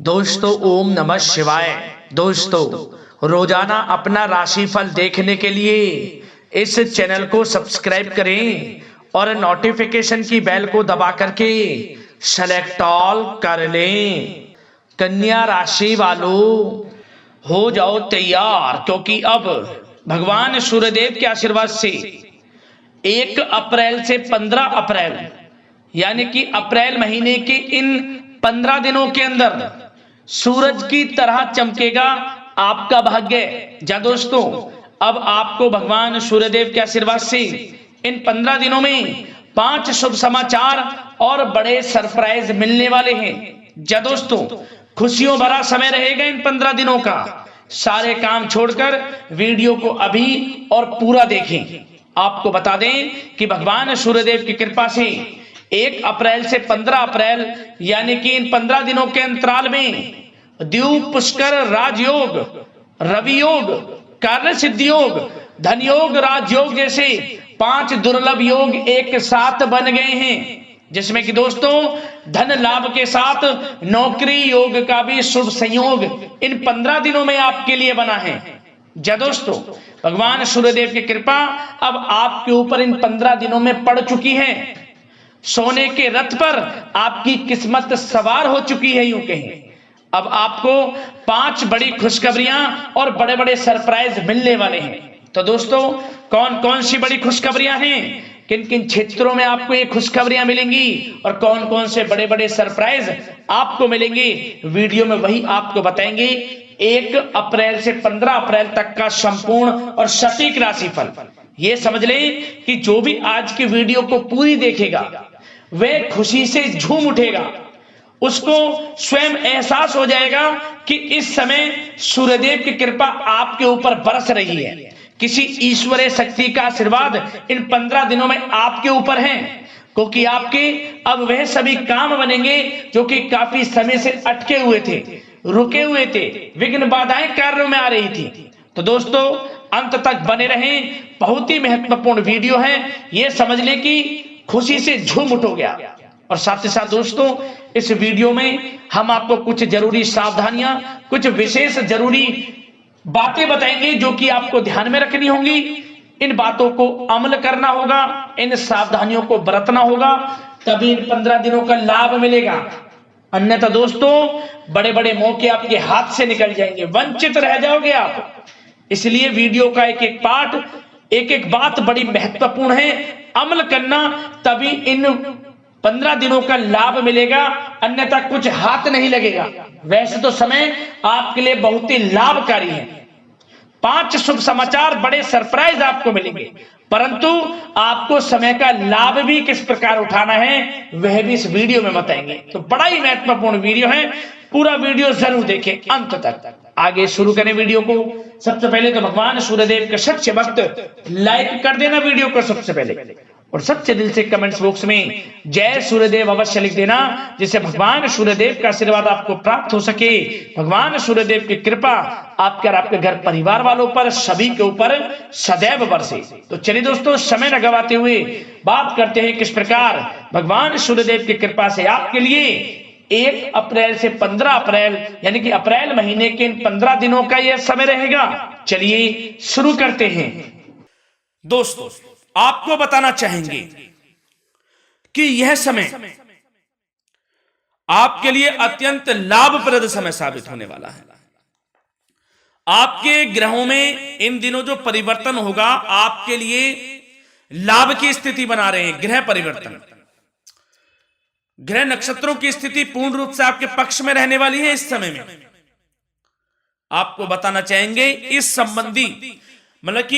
दोस्तों ओम नमः शिवाय। दोस्तों रोजाना अपना राशिफल देखने के लिए इस चैनल को सब्सक्राइब करें और नोटिफिकेशन की बेल को दबा करके सेलेक्ट ऑल कर लें। कन्या राशि वालों हो जाओ तैयार, क्योंकि अब भगवान सूर्यदेव के आशीर्वाद से 1 अप्रैल से 15 अप्रैल यानी कि अप्रैल महीने के इन 15 दिनों के अंदर सूरज की तरह चमकेगा आपका भाग्य। जा दोस्तों, अब आपको भगवान सूर्यदेव के आशीर्वाद से इन 15 दिनों में 5 शुभ समाचार और बड़े सरप्राइज मिलने वाले हैं। जा दोस्तों, खुशियों भरा समय रहेगा इन 15 दिनों का। सारे काम छोड़कर वीडियो को अभी और पूरा देखें। आपको बता दें कि भगवान सूर्यदेव की कृपा से 1 अप्रैल से 15 अप्रैल यानी कि इन 15 दिनों के अंतराल में द्वीप पुष्कर राजयोग, रवि योग, कार्य सिद्धि योग, धन योग, राजयोग जैसे 5 दुर्लभ योग एक साथ बन गए हैं, जिसमें कि दोस्तों धन लाभ के साथ नौकरी योग का भी शुभ संयोग इन 15 दिनों में आपके लिए बना है। जा दोस्तों, भगवान सूर्यदेव की कृपा अब आपके ऊपर इन 15 दिनों में पड़ चुकी है। सोने के रथ पर आपकी किस्मत सवार हो चुकी है, यूं कहें। अब आपको 5 बड़ी खुशखबरियां और बड़े बड़े सरप्राइज मिलने वाले हैं। तो दोस्तों, कौन कौन सी बड़ी खुशखबरियां हैं, किन किन क्षेत्रों में आपको ये खुशखबरियां मिलेंगी और कौन कौन से बड़े बड़े सरप्राइज आपको मिलेंगे, वीडियो में वही आपको बताएंगे। 1 अप्रैल से 15 अप्रैल तक का संपूर्ण और सटीक राशिफल। ये समझ लें कि जो भी आज की वीडियो को पूरी देखेगा वह खुशी से झूम उठेगा। उसको स्वयं एहसास हो जाएगा कि इस समय सूर्यदेव की कृपा आपके ऊपर बरस रही है। किसी ईश्वरीय शक्ति का आशीर्वाद इन 15 दिनों में आपके ऊपर है, क्योंकि आपके अब वह सभी काम बनेंगे जो कि काफी समय से अटके हुए थे, रुके हुए थे, विघ्न बाधाएं कार्यों में आ रही थी। तो दोस्तों, अंत तक बने रहें, बहुत ही महत्वपूर्ण वीडियो है। यह समझ लें कि खुशी से झूम उठोगे। और साथ ही साथ दोस्तों, इस वीडियो में हम आपको कुछ जरूरी सावधानियां, कुछ विशेष जरूरी बातें बताएंगे जो कि आपको ध्यान में रखनी होंगी। इन बातों को अमल करना होगा, इन सावधानियों को बरतना होगा, तभी इन 15 दिनों का लाभ मिलेगा। अन्यथा दोस्तों, बड़े बड़े मौके आपके हाथ से निकल जाएंगे, वंचित रह जाओगे आप। इसलिए वीडियो का एक एक पार्ट, एक एक बात बड़ी महत्वपूर्ण है। अमल करना, तभी इन 15 दिनों का लाभ मिलेगा, अन्यथा कुछ हाथ नहीं लगेगा। वैसे तो समय आपके लिए बहुत ही लाभकारी है। 5 शुभ समाचार, बड़े सरप्राइज आपको मिलेंगे, परंतु आपको समय का लाभ भी किस प्रकार उठाना है वह भी इस वीडियो में बताएंगे। तो बड़ा ही महत्वपूर्ण वीडियो है, पूरा वीडियो जरूर देखें अंत तक। आगे शुरू करें वीडियो को। सबसे पहले तो भगवान सूर्यदेव के सच्चे भक्त लाइक कर देना वीडियो को सबसे पहले, और सच्चे दिल से कमेंट्स बॉक्स में जय सूर्यदेव अवश्य लिख देना, जिससे भगवान सूर्यदेव का आशीर्वाद आपको प्राप्त हो सके, भगवान सूर्यदेव की कृपा आपके और आपके घर परिवार वालों पर, सभी के ऊपर सदैव बरसे। तो चलिए दोस्तों, समय न गवाते हुए बात करते हैं किस प्रकार भगवान सूर्यदेव की कृपा से आपके लिए 1 अप्रैल से 15 अप्रैल यानी कि अप्रैल महीने के इन 15 दिनों का यह समय रहेगा। चलिए शुरू करते हैं। दोस्तों, आपको बताना चाहेंगे कि यह समय आपके लिए अत्यंत लाभप्रद समय साबित होने वाला है। आपके ग्रहों में इन दिनों जो परिवर्तन होगा, आपके लिए लाभ की स्थिति बना रहे हैं। ग्रह परिवर्तन, ग्रह नक्षत्रों की स्थिति पूर्ण रूप से आपके पक्ष में रहने वाली है। इस समय में आपको बताना चाहेंगे इस संबंधी, मतलब कि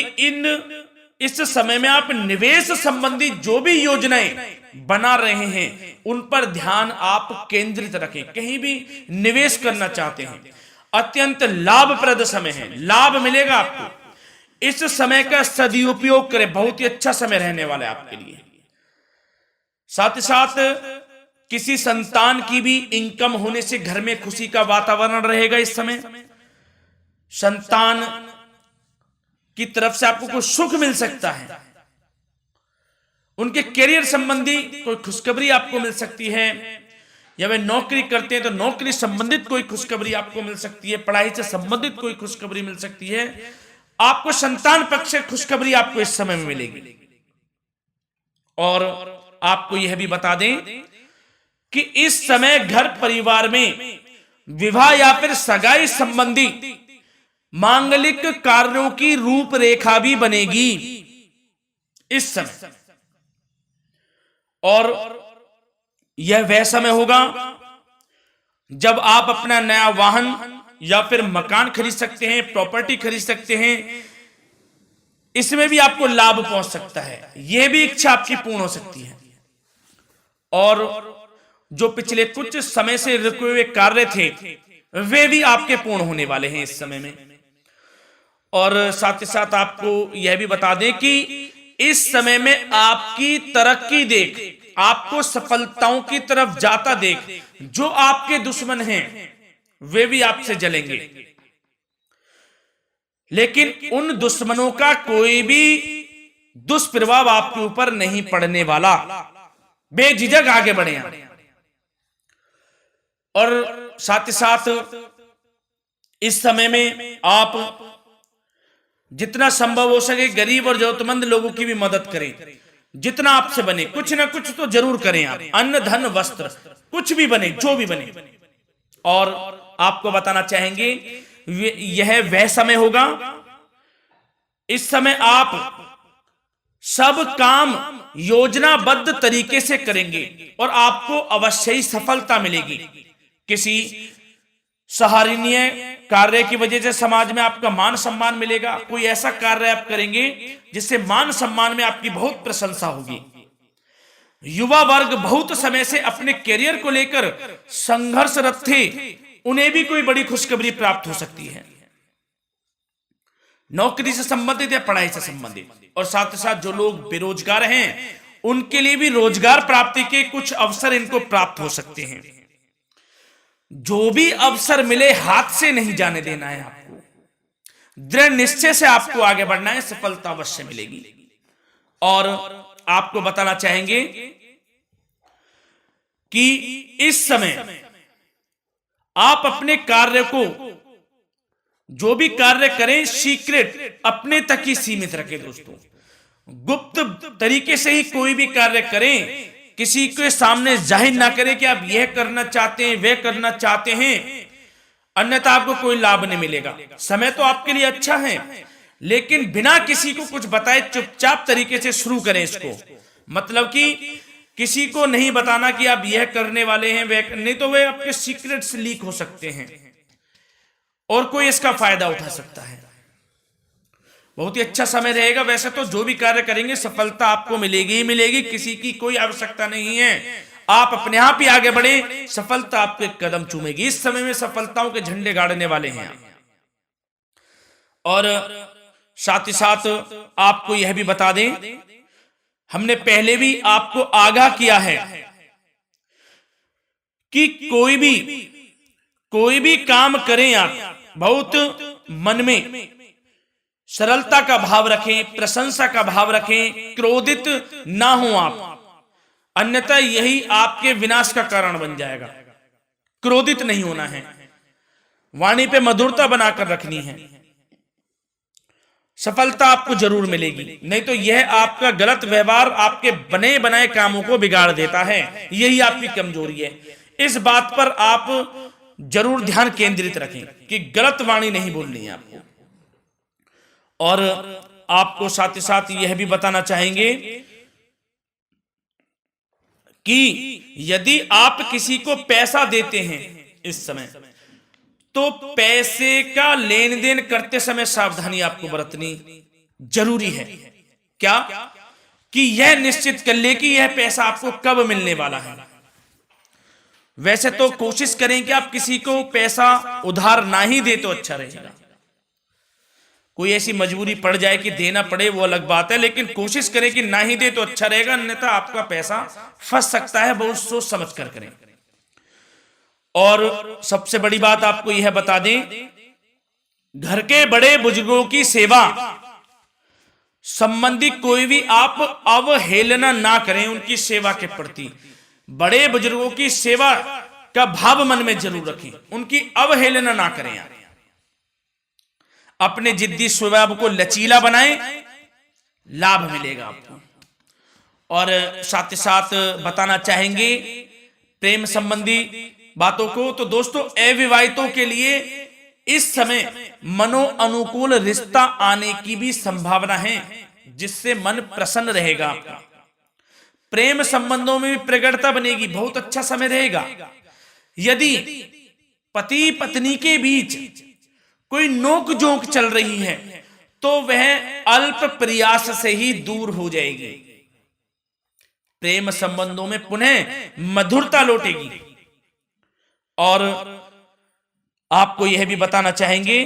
इस समय में आप निवेश संबंधी जो भी योजनाएं बना रहे हैं उन पर ध्यान आप केंद्रित रखें। कहीं भी निवेश करना चाहते हैं, अत्यंत लाभप्रद समय है, लाभ मिलेगा आपको। इस समय का सदुपयोग करें, बहुत ही अच्छा समय रहने वाला है आपके लिए। साथ ही साथ किसी संतान की भी इनकम होने से घर में खुशी का वातावरण रहेगा। इस समय संतान की तरफ से आपको कुछ सुख मिल सकता है, उनके करियर संबंधी कोई खुशखबरी आपको मिल सकती है, या वे नौकरी करते हैं तो नौकरी संबंधित कोई खुशखबरी आपको मिल सकती है, पढ़ाई से संबंधित कोई खुशखबरी मिल सकती है। आपको संतान पक्ष से खुशखबरी आपको इस समय में मिलेगी। और आपको यह भी बता दें कि इस समय घर परिवार में विवाह या फिर सगाई संबंधी मांगलिक कार्यों की रूपरेखा भी बनेगी इस समय। और यह वह समय होगा जब आप अपना नया वाहन या फिर मकान खरीद सकते हैं, प्रॉपर्टी खरीद सकते हैं। इसमें भी आपको लाभ पहुंच सकता है, यह भी इच्छा आपकी पूर्ण हो सकती है। और जो पिछले कुछ समय से रुके हुए कार्य थे वे भी आपके पूर्ण होने वाले हैं इस समय में। और साथ ही साथ आपको यह भी बता दें कि इस समय में आपकी तरक्की देख, आपको सफलताओं की तरफ जाता देख जो आपके दुश्मन हैं वे भी आपसे जलेंगे, लेकिन उन दुश्मनों का कोई भी दुष्प्रभाव आपके ऊपर नहीं पड़ने वाला। बेझिझक आगे बढ़े। और साथ ही साथ इस समय में आप जितना संभव हो सके गरीब और जरूरतमंद लोगों की भी मदद करें। जितना आपसे बने कुछ ना कुछ तो जरूर करें आप, अन्न धन वस्त्र कुछ भी बने, जो भी बने। और आपको बताना चाहेंगे यह वह समय होगा, इस समय आप सब काम योजनाबद्ध तरीके से करेंगे और आपको अवश्य ही सफलता मिलेगी। किसी सराहनीय कार्य की वजह से समाज में आपका मान सम्मान मिलेगा। कोई ऐसा कार्य आप करेंगे जिससे मान सम्मान में आपकी बहुत प्रशंसा होगी। युवा वर्ग बहुत समय से अपने करियर को लेकर संघर्षरत थे, उन्हें भी कोई बड़ी खुशखबरी प्राप्त हो सकती है, नौकरी से संबंधित या पढ़ाई से संबंधित। और साथ ही साथ जो लोग बेरोजगार हैं उनके लिए भी रोजगार प्राप्ति के कुछ अवसर इनको प्राप्त हो सकते हैं। जो भी अवसर मिले हाथ से नहीं जाने देना है आपको, दृढ़ निश्चय से आपको आगे बढ़ना है, सफलता अवश्य मिलेगी। और आपको बताना चाहेंगे कि इस समय आप अपने कार्य को, जो भी कार्य करें, सीक्रेट अपने तक ही सीमित रखें दोस्तों। गुप्त तरीके से ही कोई भी कार्य करें, किसी के सामने जाहिर ना करें कि आप यह करना चाहते हैं, वह करना चाहते हैं, अन्यथा आपको कोई लाभ नहीं मिलेगा। समय तो आपके लिए अच्छा है, लेकिन बिना किसी को कुछ बताए चुपचाप तरीके से शुरू करें इसको। मतलब कि किसी को नहीं बताना कि आप यह करने वाले हैं, वह नहीं, तो वे आपके सीक्रेट्स लीक हो सकते हैं और कोई इसका फायदा उठा सकता है। बहुत ही अच्छा समय रहेगा। वैसे तो जो भी कार्य करेंगे सफलता आपको मिलेगी ही मिलेगी, किसी की कोई आवश्यकता नहीं है। आप अपने आप ही आगे बढ़े, सफलता आपके कदम चूमेगी। इस समय में सफलताओं के झंडे गाड़ने वाले हैं। और साथ ही साथ आपको यह भी बता दें, हमने पहले भी आपको आगाह किया है कि कोई भी काम करें आप बहुत मन में सरलता का भाव रखें, प्रशंसा का भाव रखें, क्रोधित ना हो आप, अन्यथा यही आपके विनाश का कारण बन जाएगा। क्रोधित नहीं होना है, वाणी पे मधुरता बनाकर रखनी है, सफलता आपको जरूर मिलेगी। नहीं तो यह आपका गलत व्यवहार आपके बने बनाए कामों को बिगाड़ देता है, यही आपकी कमजोरी है। इस बात पर आप जरूर ध्यान केंद्रित रखें कि गलत वाणी नहीं बोलनी है आपको। और आपको साथ ही साथ यह भी बताना चाहेंगे कि यदि आप किसी को पैसा देते हैं इस समय, तो पैसे का लेन देन करते समय सावधानी आपको बरतनी जरूरी है। क्या कि यह निश्चित कर ले कि यह पैसा आपको कब मिलने वाला है। वैसे तो कोशिश करें कि आप किसी को पैसा उधार ना ही दे तो अच्छा रहेगा। कोई ऐसी मजबूरी पड़ जाए कि देना पड़े वो अलग बात है, लेकिन कोशिश करें कि ना ही दे तो अच्छा रहेगा, अन्यथा आपका पैसा फंस सकता है। बहुत सोच समझ कर करें। और सबसे बड़ी बात आपको यह बता दें, घर के बड़े बुजुर्गों की सेवा संबंधी कोई भी आप अवहेलना ना करें उनकी सेवा के प्रति। बड़े बुजुर्गों की सेवा का भाव मन में जरूर रखें, उनकी अवहेलना ना करें आप। अपने जिद्दी स्वभाव को लचीला बनाएं, लाभ मिलेगा आपको। और साथ ही साथ बताना चाहेंगे प्रेम संबंधी बातों को, तो दोस्तों अविवाहितों के लिए इस समय मनो अनुकूल रिश्ता आने की भी संभावना है, जिससे मन प्रसन्न रहेगा आपका। प्रेम संबंधों में भी प्रगाढ़ता बनेगी, बहुत अच्छा समय रहेगा। यदि पति पत्नी के बीच कोई नोक झोंक चल रही है तो वह अल्प प्रयास से ही दूर हो जाएगी। प्रेम संबंधों में पुनः मधुरता लौटेगी। और आपको यह भी बताना चाहेंगे,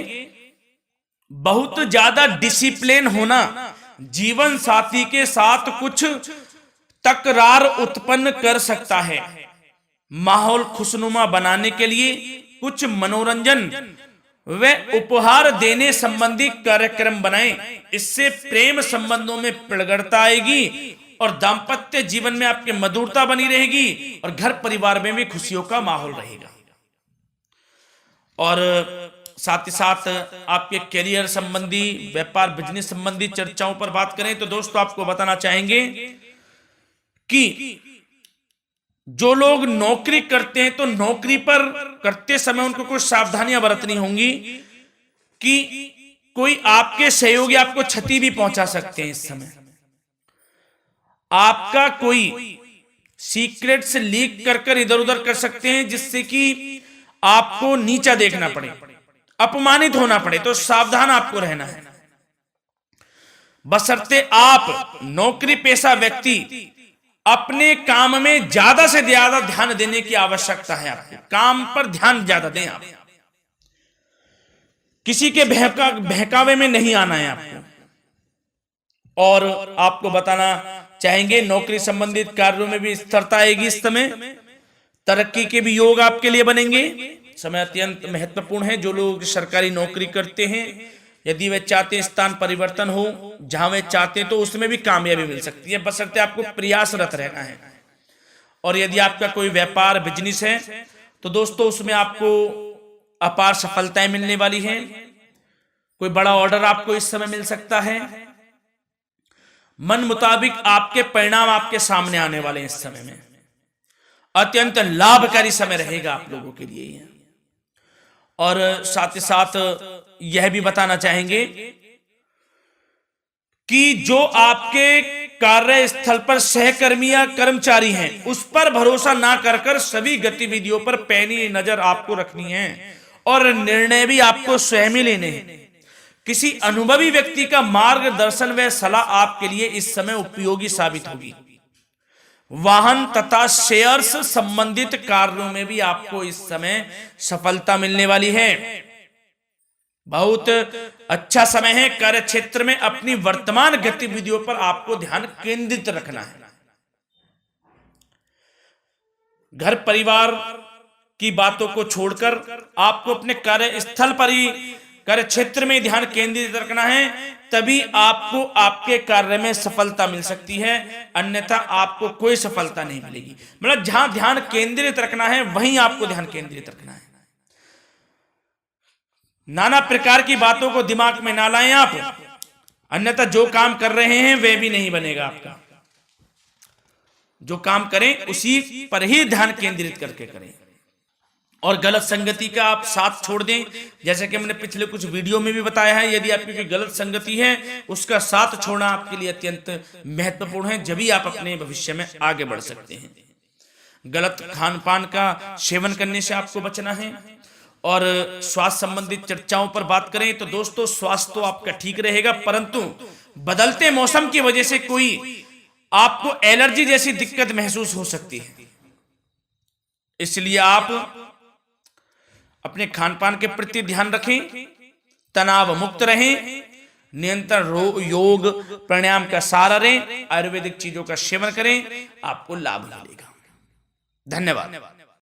बहुत ज्यादा डिसिप्लिन होना जीवन साथी के साथ कुछ तकरार उत्पन्न कर सकता है। माहौल खुशनुमा बनाने के लिए कुछ मनोरंजन व उपहार देने संबंधी कार्यक्रम बनाएं, इससे प्रेम संबंधों में प्रगाढ़ता आएगी और दाम्पत्य जीवन में आपकी मधुरता बनी रहेगी और घर परिवार में भी खुशियों का माहौल रहेगा। और साथ ही साथ आपके करियर संबंधी, व्यापार बिजनेस संबंधी चर्चाओं पर बात करें तो दोस्तों आपको बताना चाहेंगे कि जो लोग नौकरी करते हैं तो नौकरी पर करते समय उनको कुछ सावधानियां बरतनी होंगी कि कोई आपके सहयोगी आपको क्षति भी पहुंचा सकते हैं। इस समय आपका कोई सीक्रेट्स लीक कर इधर उधर कर सकते हैं, जिससे कि आपको नीचा देखना पड़े, अपमानित होना पड़े, तो सावधान आपको रहना है। बशर्ते आप नौकरी पेशा व्यक्ति अपने काम में ज्यादा से ज्यादा ध्यान देने की आवश्यकता है। आपको काम पर ध्यान ज्यादा दें, आप किसी के बहकावे में नहीं आना है आपको। और आपको बताना चाहेंगे नौकरी संबंधित कार्यों में भी स्थिरता आएगी। इस समय तरक्की के भी योग आपके लिए बनेंगे। समय अत्यंत महत्वपूर्ण है। जो लोग सरकारी नौकरी करते हैं, यदि वे चाहते हैं स्थान परिवर्तन हो, जहां वे चाहते हैं तो उसमें भी कामयाबी मिल सकती है, बशर्ते आपको प्रयासरत रहना है। और यदि आपका कोई व्यापार बिजनेस है तो दोस्तों उसमें आपको अपार सफलताएं मिलने वाली हैं। कोई बड़ा ऑर्डर आपको इस समय मिल सकता है। मन मुताबिक आपके परिणाम आपके सामने आने वाले हैं। इस समय में अत्यंत लाभकारी समय रहेगा आप लोगों के लिए। और साथ ही साथ यह भी बताना चाहेंगे कि जो आपके कार्यस्थल पर सहकर्मी या कर्मचारी हैं, उस पर भरोसा ना कर सभी गतिविधियों पर पैनी नजर आपको रखनी है और निर्णय भी आपको स्वयं ही लेने हैं। किसी अनुभवी व्यक्ति का मार्गदर्शन व सलाह आपके लिए इस समय उपयोगी साबित होगी। वाहन तथा शेयर्स संबंधित कार्यों में भी आपको इस समय सफलता मिलने वाली है। बहुत अच्छा समय है। कार्य क्षेत्र में अपनी वर्तमान गतिविधियों पर आपको ध्यान केंद्रित रखना है। घर परिवार की बातों को छोड़कर आपको अपने कार्यस्थल पर ही, कार्य क्षेत्र में ध्यान केंद्रित रखना है, तभी आपको आपके कार्य में सफलता मिल सकती है, अन्यथा आपको कोई सफलता नहीं मिलेगी। मतलब जहां ध्यान केंद्रित रखना है वहीं आपको ध्यान केंद्रित रखना है। नाना प्रकार की बातों को दिमाग में ना लाएं आप, अन्यथा जो काम कर रहे हैं वह भी नहीं बनेगा आपका। जो काम करें उसी पर ही ध्यान केंद्रित करके करें और गलत संगति का आप साथ छोड़ दें। जैसे कि हमने पिछले कुछ वीडियो में भी बताया है, यदि आपकी कोई गलत संगति है उसका साथ छोड़ना आपके लिए अत्यंत महत्वपूर्ण है, जब ही आप अपने भविष्य में आगे बढ़ सकते हैं। गलत खान पान का सेवन करने से आपको बचना है। और स्वास्थ्य संबंधित चर्चाओं पर बात करें तो दोस्तों स्वास्थ्य तो आपका ठीक रहेगा, परंतु बदलते मौसम की वजह से कोई आपको एलर्जी जैसी दिक्कत महसूस हो सकती है। इसलिए आप अपने खान पान के प्रति ध्यान रखें, तनाव मुक्त रहें, नियंत्रण योग प्राणायाम का सहारा लें, आयुर्वेदिक चीजों का सेवन करें, आपको लाभ मिलेगा। धन्यवाद।